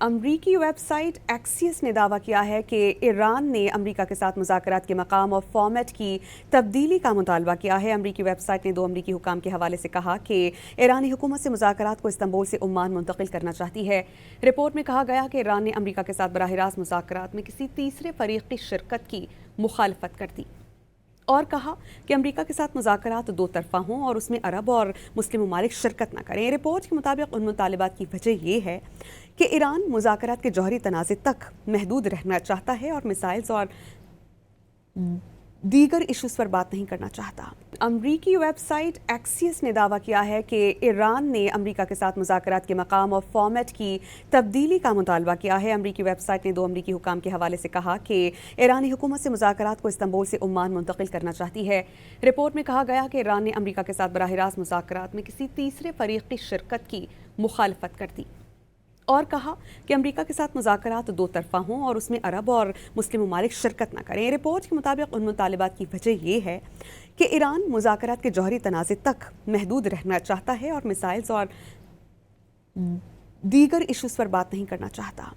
अमरीकी वेबसाइट एक्सियस ने दावा किया है कि ईरान ने अमरीका के साथ मुज़ाकरात के मकाम और फॉर्मेट की तब्दीली का मुतालबा किया है। अमरीकी वेबसाइट ने 2 अमरीकी हुकाम के हवाले से कहा कि ईरानी हुकूमत से मुज़ाकरात को इस्तांबुल से ओमान मुंतकिल करना चाहती है। रिपोर्ट में कहा गया कि ईरान ने अमरीका के साथ बराह रास्त मुज़ाकरात में किसी तीसरे फरीक की शिरकत की मुखालफत कर दी और कहा कि अमरीका के साथ मुज़ाकरात दो तरफ़ा हों और उसमें अरब और मुस्लिम ममालिक शिरकत न करें। रिपोर्ट के मुताबिक उन मुतालबात की वजह यह है कि ईरान मुज़ाकरात के जौहरी तनाज़े तक महदूद रहना चाहता है और मिसाइल्स और दीगर इश्यूज़ पर बात नहीं करना चाहता। अमरीकी वेबसाइट एक्सियस ने दावा किया है कि ईरान ने अमरीका के साथ मुज़ाकरात के मकाम और फॉर्मेट की तब्दीली का मुतालबा किया है। अमरीकी वेबसाइट ने 2 अमरीकी हुकाम के हवाले से कहा कि ईरानी हुकूमत से मुज़ाकरात को इस्तांबुल से ओमान मुंतकिल करना चाहती है। रिपोर्ट में कहा गया कि ईरान ने अमरीका के साथ बराह रास्त मुज़ाकरात में किसी तीसरे फरीक की शिरकत की मुखालफत कर दी और कहा कि अमरीका के साथ मुज़ाकरात दो तरफ़ा हों और उसमें अरब और मुस्लिम ममालिक शिरकत न करें। रिपोर्ट के मुताबिक उन मुतालबात की वजह यह है कि ईरान मुज़ाकरात के जौहरी तनाज़े तक महदूद रहना चाहता है और मिसाइल्स और दीगर इश्यूज़ पर बात नहीं करना चाहता।